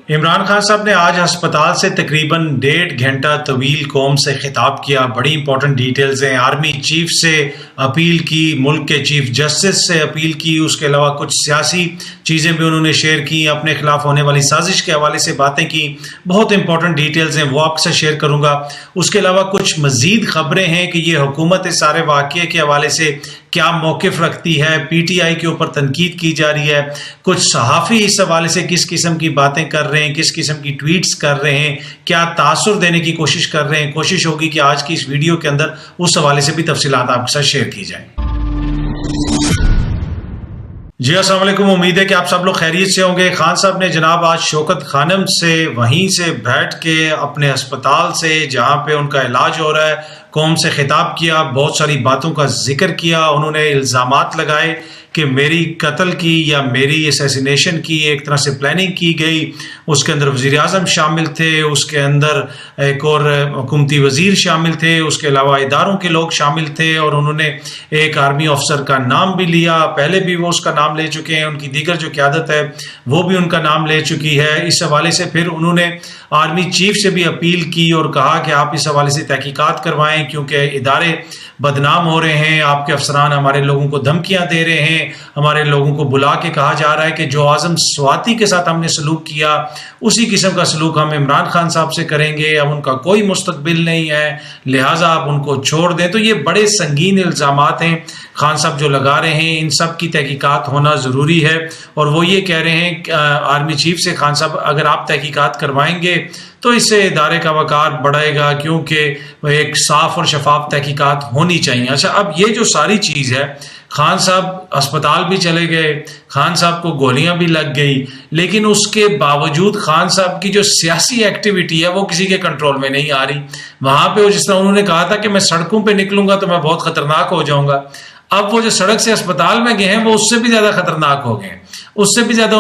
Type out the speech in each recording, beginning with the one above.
इमरान खान साहब ने आज अस्पताल से तकरीबन 1.5 घंटा तवील कौम से खिताब किया। बड़ी इंपॉर्टेंट डिटेल्स हैं। आर्मी चीफ से अपील की, मुल्क के चीफ जस्टिस से अपील की, उसके अलावा कुछ सियासी चीज़ें भी उन्होंने शेयर की, अपने खिलाफ होने वाली साजिश के हवाले से बातें की। बहुत इंपॉर्टेंट डिटेल्स हैं, वो आपसे शेयर करूँगा। उसके अलावा कुछ मज़ीद ख़बरें हैं कि ये हुकूमत इस सारे वाक़े के हवाले से क्या मौक़िफ़ रखती है, PTI के ऊपर तनकीद की जा रही है, कुछ सहाफ़ी इस हवाले से किस किस्म की बातें कर रहे हैं, किस किस्म की ट्वीट्स कर रहे हैं, क्या तासुर देने की कोशिश कर रहे हैं। कोशिश होगी कि आज की इस वीडियो के अंदर उस हवाले से भी तफसीलात आपके साथ शेयर की जाए। जी अस्सलाम वालेकुम, उम्मीद है कि आप सब लोग खैरियत से होंगे। खान साहब ने जनाब आज शौकत खानम से वहीं से बैठ के अपने अस्पताल से जहाँ पे उनका इलाज हो रहा है कौम से खिताब किया, बहुत सारी बातों का जिक्र किया। उन्होंने इल्ज़ामात लगाए कि मेरी कत्ल की या मेरी असैसिनेशन की एक तरह से प्लानिंग की गई। उसके अंदर वज़ीर आज़म शामिल थे, उसके अंदर एक और हुकूमती वज़ीर शामिल थे, उसके अलावा इदारों के लोग शामिल थे और उन्होंने एक आर्मी अफसर का नाम भी लिया। पहले भी वो उसका नाम ले चुके हैं, उनकी दीगर जो क़यादत है वो भी उनका नाम ले चुकी है। इस हवाले से फिर उन्होंने आर्मी चीफ से भी अपील की और कहा कि आप इस हवाले से तहकीकात करवाएं क्योंकि इदारे बदनाम हो रहे हैं, आपके अफसरान हमारे लोगों को धमकियां दे रहे हैं, हमारे लोगों को बुला के कहा जा रहा है कि जो आज़म स्वाति के साथ हमने सलूक किया उसी किस्म का सलूक हम इमरान खान साहब से करेंगे, अब उनका कोई मुस्तकबिल नहीं है, लिहाजा आप उनको छोड़ दें। तो ये बड़े संगीन इल्ज़ामात हैं खान साहब जो लगा रहे हैं, इन सब की तहकीकात होना ज़रूरी है। और वो ये कह रहे हैं आर्मी चीफ से, खान साहब अगर आप तहकीकात करवाएंगे तो इससे इदारे का वक़ार बढ़ेगा क्योंकि एक साफ़ और शफाफ तहकीकात होनी चाहिए। अच्छा, अब ये जो सारी चीज़ है, खान साहब अस्पताल भी चले गए, खान साहब को गोलियां भी लग गई, लेकिन उसके बावजूद खान साहब की जो सियासी एक्टिविटी है वो किसी के कंट्रोल में नहीं आ रही। वहाँ पे जिस तरह उन्होंने कहा था कि मैं सड़कों पे निकलूंगा तो मैं बहुत ख़तरनाक हो जाऊंगा, अब वो जो सड़क से अस्पताल में गए हैं वो उससे भी ज़्यादा खतरनाक हो गए हैं, उससे भी ज़्यादा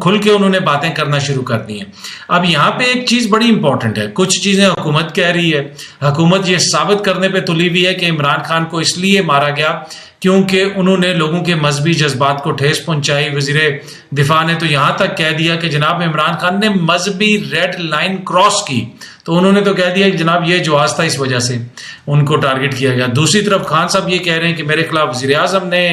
खुल के उन्होंने बातें करना शुरू कर दी हैं। अब यहाँ पे एक चीज़ बड़ी इंपॉर्टेंट है, कुछ चीज़ें हुकूमत कह रही है, हुकूमत ये साबित करने पे तुली हुई है कि इमरान खान को इसलिए मारा गया क्योंकि उन्होंने लोगों के मजहबी जज्बात को ठेस पहुंचाई। वज़ीर दिफा ने तो यहाँ तक कह दिया कि जनाब इमरान खान ने मजहबी रेड लाइन क्रॉस की, तो उन्होंने तो कह दिया कि जनाब ये जवाज़ था, इस वजह से उनको टारगेट किया गया। दूसरी तरफ खान साहब ये कह रहे हैं कि मेरे खिलाफ वज़ीर आज़म ने,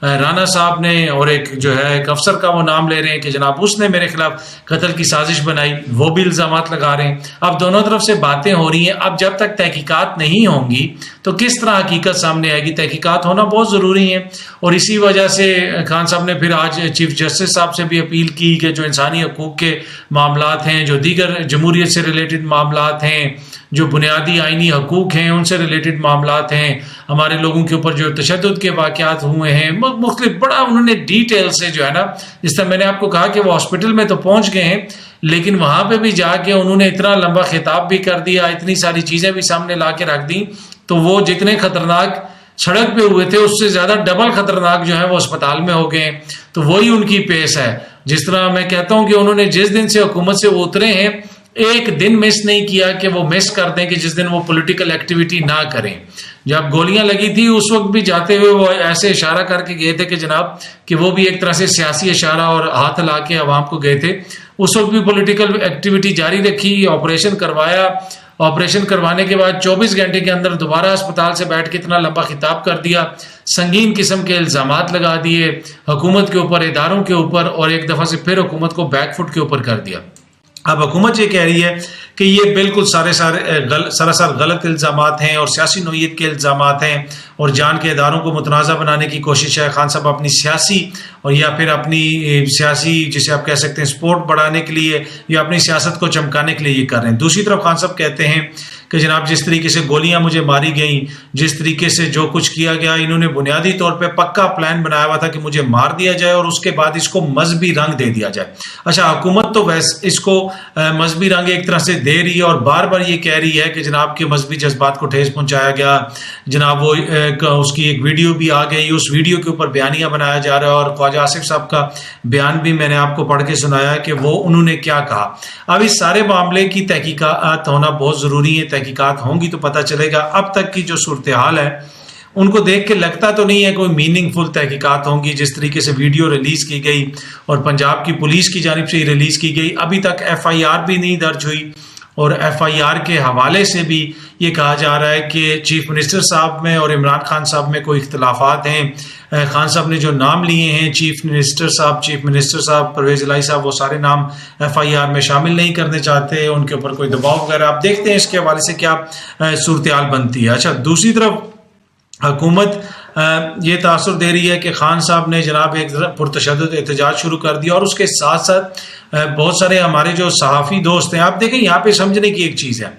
राना साहब ने और एक जो है एक अफसर का वो नाम ले रहे हैं कि जनाब उसने मेरे खिलाफ कत्ल की साजिश बनाई, वो भी इल्ज़ामात लगा रहे हैं। अब दोनों तरफ से बातें हो रही हैं। अब जब तक तहकीकात नहीं होंगी तो किस तरह हकीकत सामने आएगी? तहकीकात होना बहुत ज़रूरी है। और इसी वजह से खान साहब ने फिर आज चीफ जस्टिस साहब से भी अपील की कि जो इंसानी हकूक़ के मामलात हैं, जो दीगर जमहूरियत से रिलेटेड मामलात हैं, जो बुनियादी आइनी हकूक़ हैं उनसे रिलेटेड मामलात हैं, हमारे लोगों के ऊपर जो तशद्दुद के वाक़यात हुए हैं, मुख्तलिफ बड़ा उन्होंने डिटेल से जो है ना, जिस तरह मैंने आपको कहा कि वो हॉस्पिटल में तो पहुँच गए हैं लेकिन वहाँ पे भी जाके उन्होंने इतना लंबा खिताब भी कर दिया, इतनी सारी चीज़ें भी सामने ला के रख दी, तो वो जितने खतरनाक सड़क पे हुए थे उससे ज़्यादा डबल खतरनाक जो है वो अस्पताल में हो गए। तो वही उनकी पेश है। जिस तरह मैं कहता हूँ कि उन्होंने जिस दिन से हुकूमत से वो उतरे हैं एक दिन मिस नहीं किया कि वो मिस कर दें कि जिस दिन वो पॉलिटिकल एक्टिविटी ना करें। जब गोलियां लगी थी उस वक्त भी जाते हुए वो ऐसे इशारा करके गए थे कि जनाब कि वो भी एक तरह से सियासी इशारा और हाथ ला के अवाम को गए थे। उस वक्त भी पॉलिटिकल एक्टिविटी जारी रखी, ऑपरेशन करवाया, ऑपरेशन करवाने के बाद 24 घंटे के अंदर दोबारा अस्पताल से बैठ के इतना लंबा खिताब कर दिया, संगीन किस्म के इल्ज़ामात लगा दिए हुकूमत के ऊपर, इदारों के ऊपर, और एक दफ़ा से फिर हुकूमत को बैकफुट के ऊपर कर दिया। अब हुकूमत ये कह रही है कि ये बिल्कुल सरासर गलत इल्ज़ामात हैं और सियासी नोयत के इल्ज़ामात हैं और जान के इदारों को मुतनाज़ा बनाने की कोशिश है। खान साहब अपनी सियासी और या फिर अपनी सियासी जिसे आप कह सकते हैं सपोर्ट बढ़ाने के लिए या अपनी सियासत को चमकाने के लिए ये कर रहे हैं। दूसरी तरफ खान साहब कहते हैं कि जनाब जिस तरीके से गोलियां मुझे मारी गई, जिस तरीके से जो कुछ किया गया, इन्होंने बुनियादी तौर पे पक्का प्लान बनाया हुआ था कि मुझे मार दिया जाए और उसके बाद इसको मजहबी रंग दे दिया जाए। अच्छा, हुकूमत तो वैसे इसको मजहबी रंग एक तरह से दे रही है और बार बार ये कह रही है कि जनाब के मजहबी जज्बात को ठेस पहुंचाया गया। जनाब वो उसकी एक वीडियो भी आ गई, उस वीडियो के ऊपर बयानिया बनाया जा रहा है और ख्वाजा आसिफ साहब का बयान भी मैंने आपको पढ़ के सुनाया कि वो उन्होंने क्या कहा। अब इस सारे मामले की तहकीकात होना बहुत ज़रूरी है, तहकीकात होंगी तो पता चलेगा। अब तक की जो सूरत हाल है उनको देख के लगता तो नहीं है कोई मीनिंगफुल तहकीकात होंगी। जिस तरीके से वीडियो रिलीज की गई और पंजाब की पुलिस की जानिब से रिलीज की गई, अभी तक FIR भी नहीं दर्ज हुई और FIR के हवाले से भी ये कहा जा रहा है कि चीफ मिनिस्टर साहब में और इमरान खान साहब में कोई इख्तलाफात हैं। खान साहब ने जो नाम लिए हैं, चीफ मिनिस्टर साहब, परवेज इलाही साहब, वो सारे नाम FIR में शामिल नहीं करने चाहते, उनके ऊपर कोई दबाव वगैरह। आप देखते हैं इसके हवाले से क्या सूरत हाल बनती है। अच्छा, दूसरी तरफ हुकूमत ये तासुर दे रही है कि खान साहब ने जनाब एक पुरतशद्दुद एहतजाज शुरू कर दिया और उसके साथ साथ बहुत सारे हमारे जो सहाफ़ी दोस्त हैं, आप देखें यहाँ पे समझने की एक चीज़ है,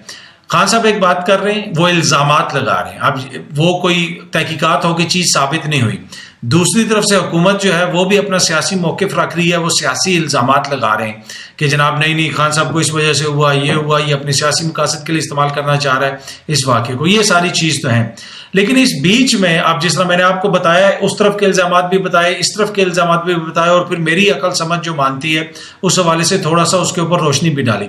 खान साहब एक बात कर रहे हैं, वो इल्ज़ामात लगा रहे हैं, अब वो कोई तहकीकात हो की चीज़ साबित नहीं हुई। दूसरी तरफ से हुकूमत जो है वो भी अपना सियासी मौक़िफ़ रख रही है, वो सियासी इल्ज़ामात लगा रहे हैं कि जनाब नहीं खान साहब को इस वजह से हुआ, ये अपने सियासी मकासद के लिए इस्तेमाल करना चाह रहा है इस वाक़े को। ये सारी चीज़ तो है, लेकिन इस बीच में अब जिस तरह मैंने आपको बताया, उस तरफ के इल्ज़ामात भी बताए, इस तरफ के इल्ज़ामात भी बताए, और फिर मेरी अकल समझ जो मानती है उस हवाले से थोड़ा सा उसके ऊपर रोशनी भी डाली।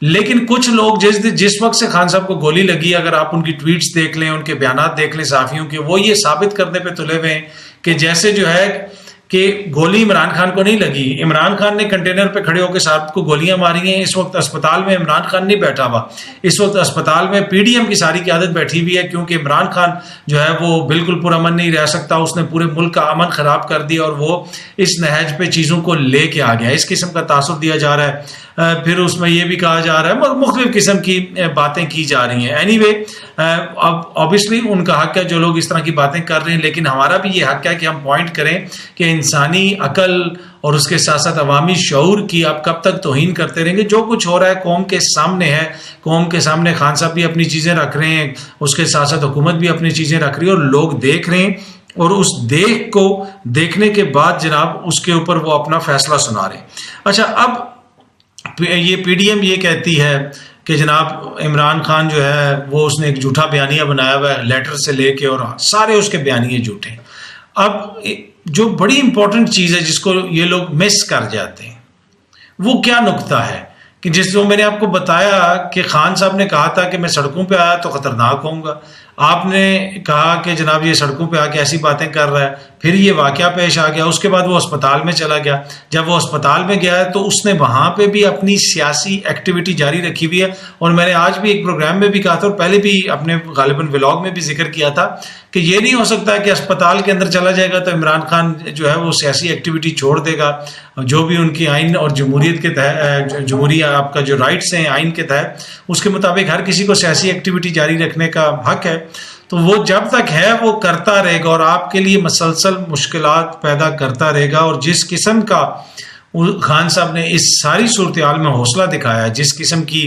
लेकिन कुछ लोग जिस वक्त से खान साहब को गोली लगी, अगर आप उनकी ट्वीट्स देख लें, उनके बयानात देख लें सहाफ़ियों के, वो ये साबित करने पे तुले हुए हैं कि जैसे जो है कि गोली इमरान खान को नहीं लगी, इमरान खान ने कंटेनर पे खड़े होकर साहब को गोलियां मारी हैं। इस वक्त अस्पताल में इमरान खान नहीं बैठा हुआ, इस वक्त अस्पताल में PDM की सारी क़यादत बैठी हुई है, क्योंकि इमरान खान जो है वो बिल्कुल पुरअमन नहीं रह सकता, उसने पूरे मुल्क का अमन खराब कर दिया और वो इस नहज पे चीज़ों को लेके आ गया। इस किस्म का तासुर दिया जा रहा है। फिर उसमें यह भी कहा जा रहा है, मुख्तलिफ किस्म की बातें की जा रही हैं। एनीवे, अब ऑब्वियसली उनका हक है जो लोग इस तरह की बातें कर रहे हैं, लेकिन हमारा भी ये हक है कि हम पॉइंट करें कि इंसानी अकल और उसके साथ साथ अवामी शऊर की आप कब तक तौहीन करते रहेंगे। जो कुछ हो रहा है कौम के सामने है, कौम के सामने खान साहब भी अपनी चीज़ें रख रहे हैं, उसके साथ साथ हुकूमत भी अपनी चीज़ें रख रही है और लोग देख रहे हैं, और उस देखने के बाद जनाब उसके ऊपर वो अपना फैसला सुना रहे हैं। अच्छा, अब ये PDM ये कहती है कि जनाब इमरान खान जो है वो उसने एक झूठा बयानिया बनाया हुआ है, लेटर से लेके और सारे उसके बयानिए झूठे। अब जो बड़ी इंपॉर्टेंट चीज़ है जिसको ये लोग मिस कर जाते हैं, वो क्या नुक्ता है कि जिसको मैंने आपको बताया कि खान साहब ने कहा था कि मैं सड़कों पे आया तो ख़तरनाक होऊंगा। आपने कहा कि जनाब ये सड़कों पे आके ऐसी बातें कर रहा है, फिर ये वाक़या पेश आ गया, उसके बाद वो अस्पताल में चला गया। जब वो अस्पताल में गया है तो उसने वहाँ पे भी अपनी सियासी एक्टिविटी जारी रखी हुई है, और मैंने आज भी एक प्रोग्राम में भी कहा था और पहले भी अपने गालिबन व्लॉग में भी जिक्र किया था कि ये नहीं हो सकता कि अस्पताल के अंदर चला जाएगा तो इमरान खान जो है वो सियासी एक्टिविटी छोड़ देगा। जो भी उनकी आइन और जमहूरियत के तहत, जमहूरिया आपका जो राइट्स हैं आइन के तहत, उसके मुताबिक हर किसी को सियासी एक्टिविटी जारी रखने का हक है, तो वो जब तक है वो करता रहेगा और आपके लिए मसलसल मुश्किलात पैदा करता रहेगा। और जिस किस्म का खान साहब ने इस सारी सूरत हाल में हौसला दिखाया, जिस किस्म की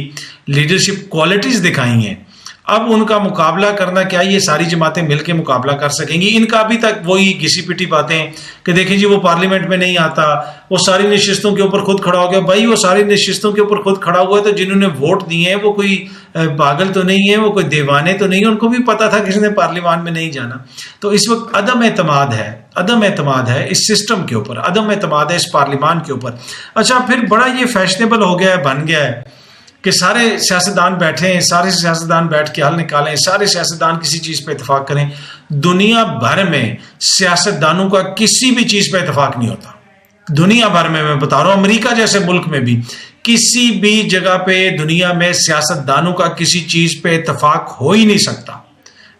लीडरशिप क्वालिटीज़ दिखाई हैं, अब उनका मुकाबला करना क्या ये सारी जमातें मिलकर मुकाबला कर सकेंगी? इनका अभी तक वही घिसी पिटी बातें कि देखें जी वो पार्लियामेंट में नहीं आता, वो सारी नशिस्तों के ऊपर खुद खड़ा हो गया। भाई वो सारी नशिस्तों के ऊपर खुद खड़ा हुआ है तो जिन्होंने वोट दिए हैं वो कोई पागल तो नहीं है, वो कोई दीवाने तो नहीं है, उनको भी पता था किसी ने पार्लियामेंट में नहीं जाना। तो इस वक्त अदम एतमाद है इस सिस्टम के ऊपर, अदम एतमाद है इस पार्लियामान के ऊपर। अच्छा, फिर बड़ा ये फैशनेबल हो गया है, बन गया है कि सारे सियासतदान बैठे हैं, सारे सियासतदान बैठ के हल निकालें, सारे सियासतदान किसी चीज़ पे इतफाक करें। दुनिया भर में सियासतदानों का किसी भी चीज़ पे इतफाक नहीं होता, दुनिया भर में। मैं बता रहा हूँ अमेरिका जैसे मुल्क में भी किसी भी जगह पे दुनिया में सियासतदानों का किसी चीज़ पे इतफाक हो ही नहीं सकता।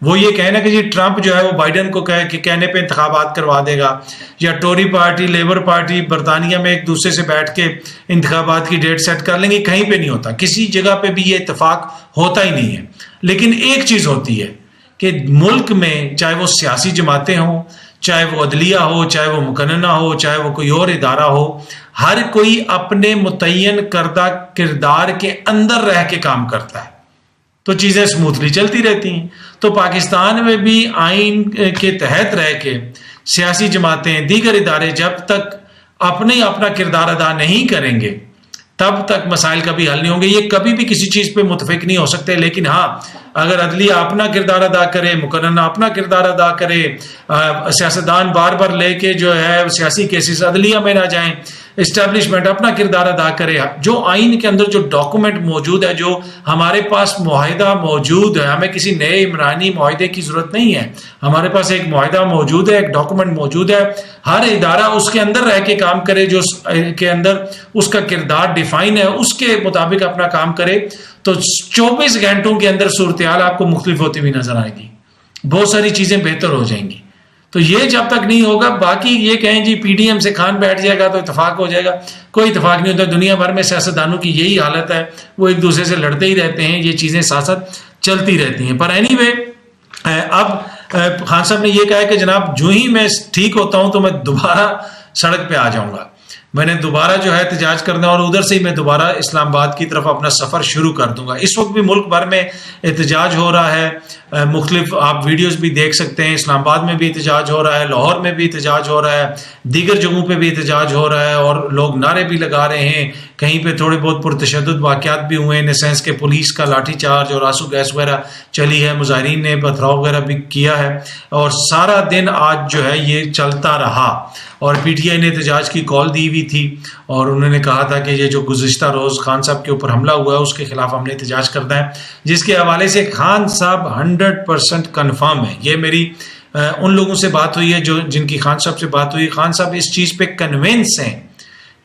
वो ये कहना कि जी ट्रंप जो है वो बाइडन को कहने पे इंतखाबात करवा देगा, या टोरी पार्टी लेबर पार्टी बरतानिया में एक दूसरे से बैठ के इंतखाबात की डेट सेट कर लेंगे, कहीं पे नहीं होता, किसी जगह पे भी ये इत्तेफाक होता ही नहीं है। लेकिन एक चीज़ होती है कि मुल्क में चाहे वो सियासी जमातें हों, चाहे वो अदलिया हो, चाहे वो मुकन्ना हो, चाहे वो कोई और इदारा हो, हर कोई अपने मुतय्यन करदा किरदार के अंदर रह के काम करता है तो चीज़ें स्मूथली चलती रहती हैं। तो पाकिस्तान में भी आइन के तहत रह के सियासी जमातें, दीगर इदारे जब तक अपना किरदार अदा नहीं करेंगे तब तक मसाइल कभी हल नहीं होंगे। ये कभी भी किसी चीज़ पे मुतफिक नहीं हो सकते। लेकिन हाँ, अगर अदलिया अपना किरदार अदा करे, मुकर्रना अपना किरदार अदा करे, सियासतदान बार बार लेके जो है सियासी केसेस अदलिया में ना जाएं, इस्टेब्लिशमेंट अपना किरदार अदा करे। जो आइन के अंदर जो डॉक्यूमेंट मौजूद है, जो हमारे पास मुआहिदा मौजूद है, हमें किसी नए इमरानी मुआहिदे की जरूरत नहीं है। हमारे पास एक मुआहिदा मौजूद है, एक डॉक्यूमेंट मौजूद है। हर इदारा उसके अंदर रह के काम करे, जो के अंदर उसका किरदार डिफाइन है, उसके मुताबिक अपना काम करे, तो 24 घंटों के अंदर सूरत हाल आपको मुख्तलिफ होती हुई नजर आएगी। बहुत सारी चीजें बेहतर हो जाएंगी। तो ये जब तक नहीं होगा, बाकी ये कहें जी पीडीएम से खान बैठ जाएगा तो इतफाक हो जाएगा, कोई इतफाक नहीं होता। दुनिया भर में सियासतदानों की यही हालत है, वो एक दूसरे से लड़ते ही रहते हैं, ये चीजें साथ साथ चलती रहती हैं। पर एनीवे, अब खान साहब ने ये कहा है कि जनाब जो ही मैं ठीक होता हूं तो मैं दोबारा सड़क पे आ जाऊंगा, मैंने दोबारा जो है एहतजाज करना, और उधर से ही मैं दोबारा इस्लामाबाद की तरफ अपना सफर शुरू कर दूंगा। इस वक्त भी मुल्क भर में एहतजाज हो रहा है, मुख्तलिफ आप वीडियोस भी देख सकते हैं। इस्लामाबाद में भी एहतजाज हो रहा है, लाहौर में भी एहतजाज हो रहा है, दीगर जगहों पे भी एहतजाज हो रहा है, और लोग नारे भी लगा रहे हैं। कहीं पे थोड़े बहुत पुरतशद्दुद वाक़यात भी हुए, इन सेंस के पुलिस का लाठीचार्ज और आंसू गैस वगैरह चली है, मुजाहिरीन ने पथराव वगैरह भी किया है, और सारा दिन आज जो है ये चलता रहा। और पीटीआई ने एहतजाज की कॉल दी हुई थी, और उन्होंने कहा था कि ये जो गुज़िश्ता रोज़ खान साहब के ऊपर हमला हुआ है उसके खिलाफ हमने एहतजाज करना है, जिसके हवाले से खान साहब 100% कन्फर्म है। ये मेरी उन लोगों से बात हुई है जो जिनकी खान साहब से बात हुई। खान साहब इस चीज़ पे कन्विंस हैं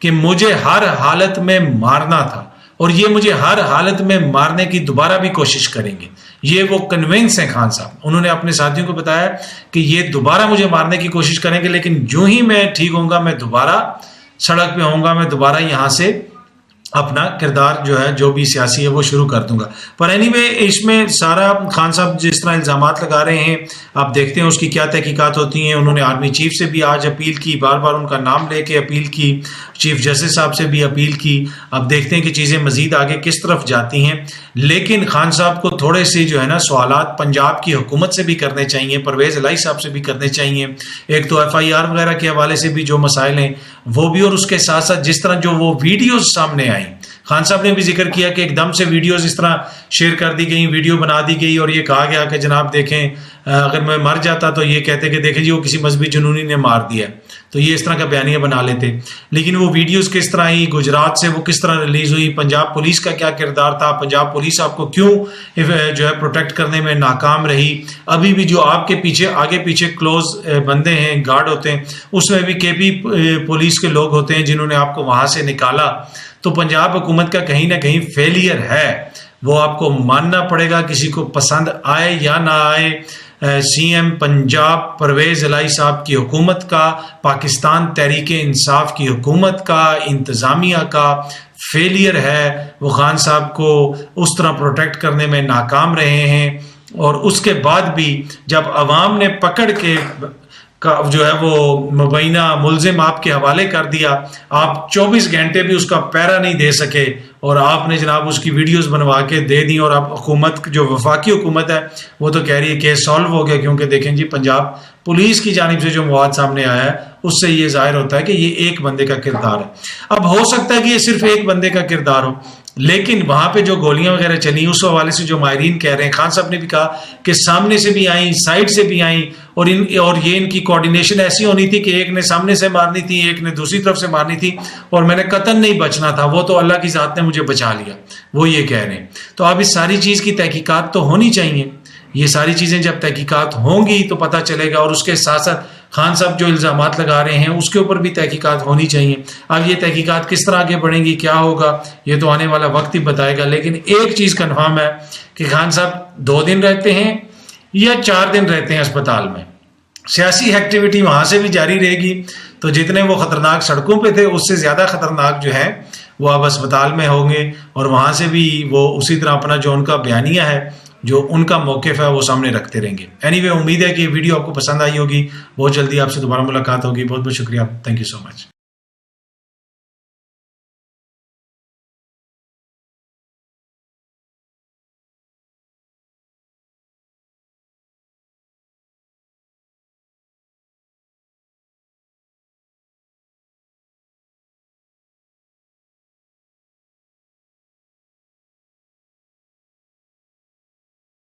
कि मुझे हर हालत में मारना था, और ये मुझे हर हालत में मारने की दोबारा भी कोशिश करेंगे। ये वो कन्विंस हैं खान साहब। उन्होंने अपने साथियों को बताया कि ये दोबारा मुझे मारने की कोशिश करेंगे, लेकिन जो ही मैं ठीक होऊंगा मैं दोबारा सड़क पे होऊंगा, मैं दोबारा यहाँ से अपना किरदार जो है जो भी सियासी है वो शुरू कर दूंगा। पर एनीवे, इसमें सारा खान साहब जिस तरह इल्ज़ामात लगा रहे हैं, आप देखते हैं उसकी क्या तहकीकात होती हैं। उन्होंने आर्मी चीफ से भी आज अपील की, बार बार उनका नाम लेके अपील की, चीफ जस्टिस साहब से भी अपील की। अब देखते हैं कि चीज़ें मजीद आगे किस तरफ जाती हैं। लेकिन खान साहब को थोड़े से जो है ना सवालात पंजाब की हुकूमत से भी करने चाहिए, परवेज़ इलाही साहब से भी करने चाहिए। एक तो FIR वगैरह के हवाले से भी जो मसाइल हैं वो भी, और उसके साथ साथ जिस तरह जो वो वीडियोज़ सामने आई, खान साहब ने भी जिक्र किया कि एकदम से वीडियोस इस तरह शेयर कर दी गई, वीडियो बना दी गई, और ये कहा गया कि जनाब देखें अगर मैं मर जाता तो ये कहते कि देखें जी वो किसी मजहबी जुनूनी ने मार दिया, तो ये इस तरह का बयानिया बना लेते। लेकिन वो वीडियोस किस तरह आई, गुजरात से वो किस तरह रिलीज हुई, पंजाब पुलिस का क्या किरदार था, पंजाब पुलिस आपको क्यों जो है प्रोटेक्ट करने में नाकाम रही। अभी भी जो आपके पीछे आगे पीछे क्लोज बंदे हैं, गार्ड होते हैं, उसमें भी KP पुलिस के लोग होते हैं जिन्होंने आपको वहां से निकाला। तो पंजाब हुकूमत का कहीं ना कहीं फेलियर है, वो आपको मानना पड़ेगा, किसी को पसंद आए या ना आए। CM पंजाब परवेज़ इलाही साहब की हुकूमत का, पाकिस्तान तहरीक इंसाफ की हुकूमत का, इंतज़ामिया का फेलियर है। वो खान साहब को उस तरह प्रोटेक्ट करने में नाकाम रहे हैं, और उसके बाद भी जब अवाम ने पकड़ के का जो है वो मुबैना मुलजिम आपके हवाले कर दिया, आप 24 घंटे भी उसका पैरा नहीं दे सके, और आपने जनाब उसकी वीडियोस बनवा के दे दी। और अब हुकूमत जो वफाकी हुकूमत है वो तो कह रही है केस सॉल्व हो गया, क्योंकि देखें जी पंजाब पुलिस की जानिब से जो मवाद सामने आया है उससे ये जाहिर होता है कि ये एक बंदे का किरदार है। अब हो सकता है कि ये सिर्फ एक बंदे का किरदार हो, लेकिन वहां पे जो गोलियां वगैरह चली उस हवाले से जो माहिरीन कह रहे हैं, खान साहब ने भी कहा कि सामने से भी आई, साइड से भी आई, और ये इनकी कोऑर्डिनेशन ऐसी होनी थी कि एक ने सामने से मारनी थी, एक ने दूसरी तरफ से मारनी थी, और मैंने कतन नहीं बचना था, वो तो अल्लाह की जात ने मुझे बचा लिया, वो ये कह रहे हैं। तो अब इस सारी चीज की तहकीकात तो होनी चाहिए। ये सारी चीजें जब तहकीकात होंगी तो पता चलेगा, और उसके साथ साथ खान साहब जो इल्ज़ामात लगा रहे हैं उसके ऊपर भी तहकीकात होनी चाहिए। अब ये तहकीकात किस तरह आगे बढ़ेंगी, क्या होगा, ये तो आने वाला वक्त ही बताएगा। लेकिन एक चीज़ कन्फर्म है कि खान साहब 2 दिन रहते हैं या 4 दिन रहते हैं अस्पताल में, सियासी एक्टिविटी वहाँ से भी जारी रहेगी। तो जितने वो खतरनाक सड़कों पे थे उससे ज़्यादा खतरनाक जो है वो अब अस्पताल में होंगे, और वहाँ से भी वो उसी तरह अपना जो उनका बयानिया है, जो उनका मौक़िफ़ है वो सामने रखते रहेंगे। एनीवे, उम्मीद है कि ये वीडियो आपको पसंद आई होगी। बहुत जल्दी आपसे दोबारा मुलाकात होगी। बहुत बहुत शुक्रिया। Thank you so much.